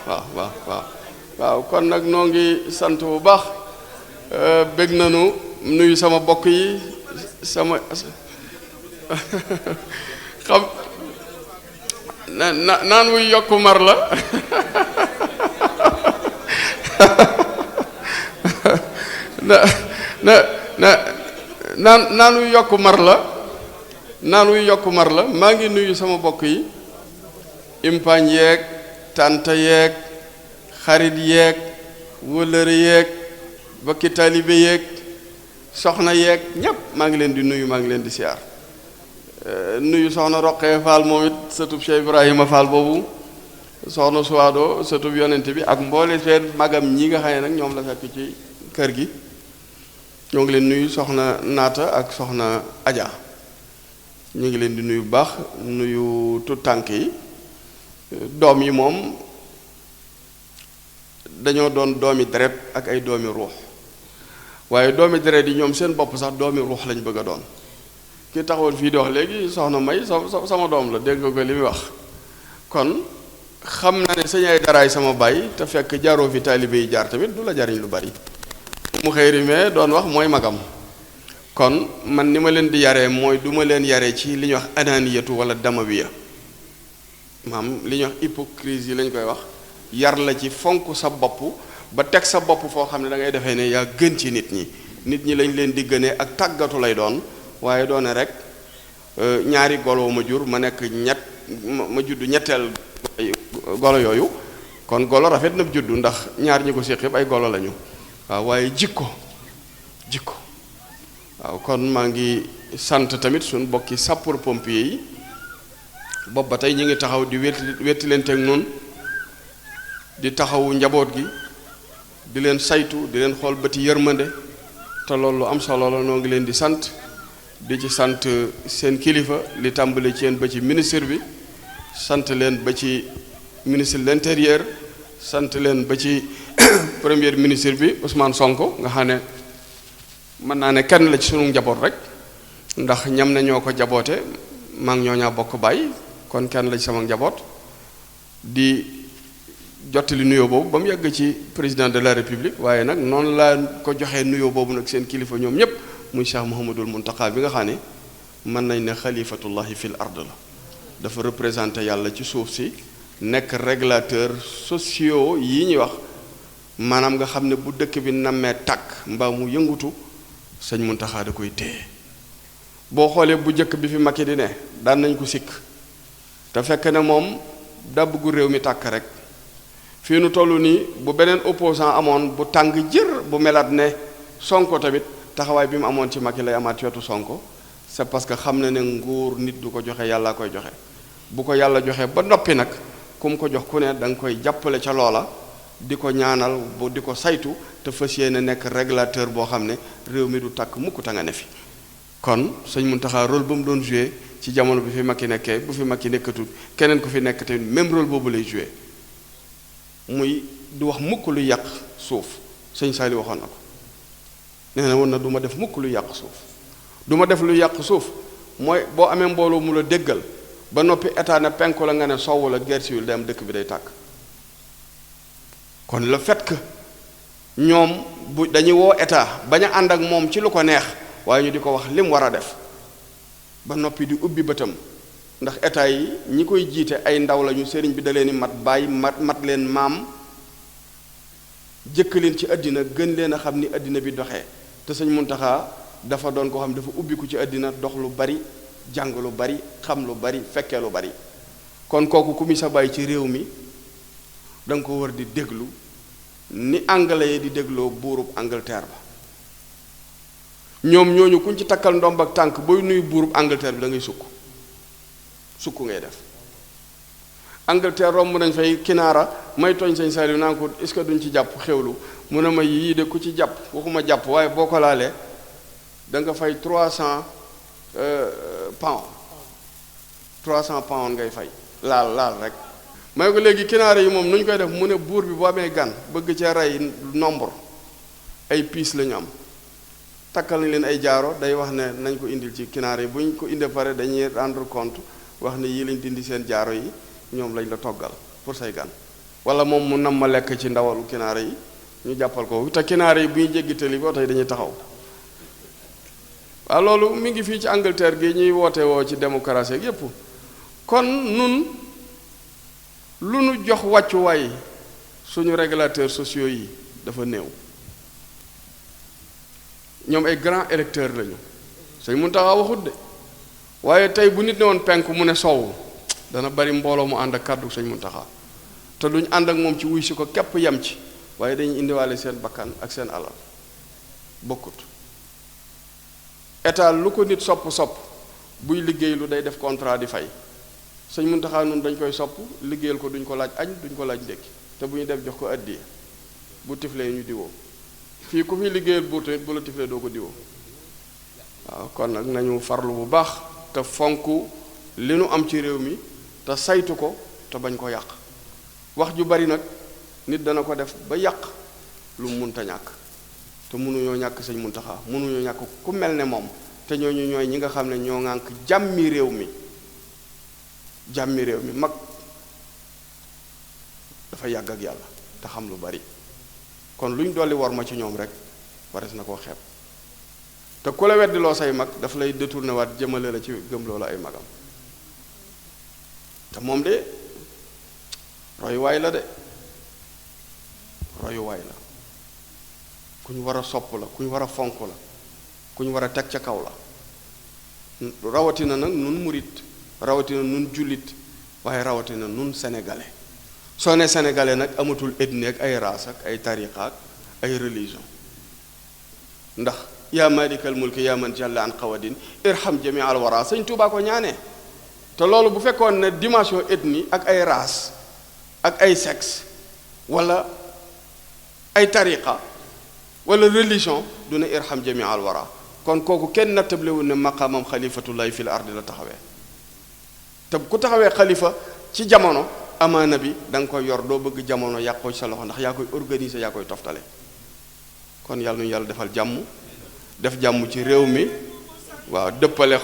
waaw waaw waaw waaw kon nag noo ngi sant bu baax bég nañu nuyu sama bokk yi sama xam naan wuy yokku mar la naan wuy yokku mar la maa ngi nuyu sama bokk yi impaañ yeeg tànta yeeg xarit yeeg wëllëre yeeg bokki taalibe yeeg soxna yeeg ñépp maa ngi leen di nuyu maa ngi leen di siyaar nuyu soxna Roqee Fall moom it sëtub Cheikh Ibrahima Fall boobu soxna Suwaado sëtub yonent bi ak mboole seen magam ñi nga xam ne nag ñoom la fekk ci kër gi ñoo ngi leen nuyu soxna Naata ak soxna Aja ñu ngi leen di nuyu bu baax nuyu tut tànk yi doom yi moom dañoo doon doomi deret ak ay doomi ruux waaye doomi deret yi ñoom seen bopp sax doomi ruux lañ bëgg a doon ki taxawoon fii di wax léegi soxna May sama doom la dégg nga ko li muy wax kon xam na ne sëñ ay daraay sama baay te fekk jaaroo fi taalibe yi jaar tamit du la jariñ lu bari mu xëy rimee doon wax mooy magam kon man ni ma leen di yaree mooy du ma leen yaree ci li ñuy wax ananiyatu wala damawiya maam li ñuy wax hypocrisie yi lañ koy wax yar la ci fonk sa bopp ba teg sa bopp foo xam ne da ngay defee ne yaa gën ci nit ñi lañ leen di gënee ak tàggatu lay doon waaye doone rek ñaari golo ma jur ma nekk ma juddu ñetteel golo yooyu kon golo rafet na juddu ndax ñaar ñi ko séq yëpp ay golo lañu waaw waaye jikko waaw kon maa ngi sant tamit suñ bokki sapeur pompier yi bopp ba tey ñi ngi taxaw di wetti leen teg noonu di taxawu njaboot gi di leen saytu di leen xool bëti yërmande te loolu am solo la noo ngi leen di sant di ci sant seen kilifa li tàmbali ci yéen ba ci ministre bi sant leen ba ci ministre de l'intérieur sant leen ba ci premier ministre bi Ousmane Sonko nga xam ne mën naa ne kenn la ci sunu njaboot rek ndax ñam na ñoo ko jaboote maa ngi ñoo ñaa bokk bàyyi kon kenn la ci sama njaboot di jottali nuyoo boobu ba mu yàgg ci président de la république waaye nag noonu laa ko joxee nuyoo boobu nag seen kilifa ñoom ñépp muy Cheikh Mouhamadul Muntaqa bi nga xam ne mën nañ ne xalifatullahi fil ard la dafa représenté yàlla ci suuf si nekk régulateur sociaux yi ñuy wax maanaam nga xam ne bu dëkk bi nammee tàkk mbaa mu yëngutu sëñ Muntaxa da koy téye boo xoolee bu njëkk bi fi Macky di ne daan nañ ko sikk te fekk ne moom daa bëggu réew mi tàkk rek fii nu toll nii bu beneen opposant amoon bu tàng jër bu melaat ne Sonko tamit taxawaay bi mu amoon ci Macky lay amaat ci wetu Sonko c'est parce que xam na ne nguur nit du ko joxe yàlla koy joxe bu ko yàlla joxe ba noppi nag ku mu ko jox ku ne da nga koy jàppale ca loola di ko ñaanal bu di ko saytu te fas yéene nekk régulateur boo xam ne réew mi du tàkk mukk ta nga ne fi kon sëñ Mountakha rôle ba mu doon joué ci jamono bi fi Macky nekkee bu fi Macky nekkatul keneen ku fi nekk tamit même rôle boobu lay joué muy du wax mukk lu yàq suuf sëñ Saliou waxoon na ko nee na woon na du ma def mukk lu yàq suuf du ma def lu yàq suuf mooy boo amee mbooloo mu la déggal ba noppi état ne penku la nga ne sowwu la guerre civile day am dëkk bi day tàkk kon le fait que ñoom bu dañuy woo état bañ a ànd ak moom ci lu ko neex waaye ñu di ko wax lim war a def ba noppi di ubbi bëtam ndax état yi ñi koy jiite ay ndaw lañu sëriñ bi da leen di mat bàyyi mat leen maam jëkk leen ci àddina gën leen a xam ni àddina bi doxee te sëñ Muntaxa dafa doon koo xam dafa ubbiku ci àddina dox lu bari jàng lu bari xam lu bari fekkee lu bari kon kooku ku mi sa bàyyi ci réew mi da nga ko war di déglu ni anglais yi di dégloo buurub Angleterre ba ñoom ñooñu kuñ ci takkal ndomb ak tànk booy nuyu buurub Angleterre bi da ngay sukk ngay def Angleterre romb nañ fay kinaara may tooñ sëñ Saliou naa ko est-ce que duñ ci jàpp xewlu mu ne ma yii de ku ci jàpp waxuma jàpp waaye boo ko laalee da nga fay 300 pounds 300 pounds ngay fay laal rek may ko léegi kinaara yi moom nu ñu koy def mu ne buur bi boo amee gan bëgg cee rey nombre ay piis la ñu am takkal nañ leen ay jaaro day wax ne nañ ko indil ci kinaara yi bu ñu ko indee pare dañuy rendre compte wax ne yii lañ dindi seen jaaro yi ñoom lañ la toggal pour say gan wala moom mu nam ma lekk ci ndawalu kinaara yi ñu jàppal ko te kinaara yi bu ñu jéggi tali boo tey dañuy taxaw. waaw loolu mi ngi fii ci Angleterre gi ñuy woote woo ci démocratie ak yépp kon nun lu nu jox wàccuwaay suñu régulateurs sociaux yi dafa néew. ñoom ay grands électeurs lañu Sëñ Muntaxa waxut de waaye tey bu nit ne woon penku mu ne soowu dana bari mbooloo mu ànd ak kàddu Sëñ Muntaxa te duñ ànd ak moom ci wuy si ko képp yem ci waaye dañuy indiwaale seen bakkan ak seen alal bokkut. état lu ko nit sopp buy liggéey lu day def contrat di fay Sëñ Muntaxa nun dañ koy sopp liggéeyal ko duñ ko laaj añ duñ ko laaj ndékki te bu ñu def jox ko addiya bu tiflee ñu diwoo fii ku fi liggéeyal buur tamit bu la tiflee doo ko diwoo. waaw kon nag nañu farlu bu baax te fonk li nu am ci réew mi te saytu ko te bañ ko yàq. wax ju bari nag nit dana ko def ba yàq lu mu munta ñàkk te mënuñoo ñàkk Sëñ Muntaxa mënuñoo ñàkk ku mel ne moom te ñooñu ñooy ñi nga xam ne ñoo ŋànk jàmmi réew mi mag dafa yàgg ak yàlla te xam lu bari kon lu ñu dolli war ma ci ñoom rek wares na koo xeeb te ku la weddiloo say mag daf lay détourné waat jëmale la ci gëm loola ay magam te moom de royuwaay la de royuwaay la ku ñu war a sopp la ku ñu war a fonk la ku ñu war a teg ca kaw la rawatina nag nun murit rawatina nun jullit waaye rawatina nun sénégalais soo ne sénégalais nag amatul ethnie ak ay race ak ay tariqa ak ay religion ndax yaa malikal mulki yaa man jalla an qawadin irham jami al wara Sëñ Tuubaa ko ñaanee te loolu bu fekkoon ne dimension ethnie ak ay race ak ay sexe wala ay tariqa wala religion du ne irham jami al wara kon kooku kenn nattablewul ne maqaamam xalifatullahi fil ardi la taxawee te ku taxawee xalifa ci jamono amaana bi da nga koy yor doo bëgg jamono yàqoo ci sa loxo ndax yaa koy organiser yaa koy toftale kon yàlla nu yàlla defal jàmm def jàmm ci réew mi waaw dëppale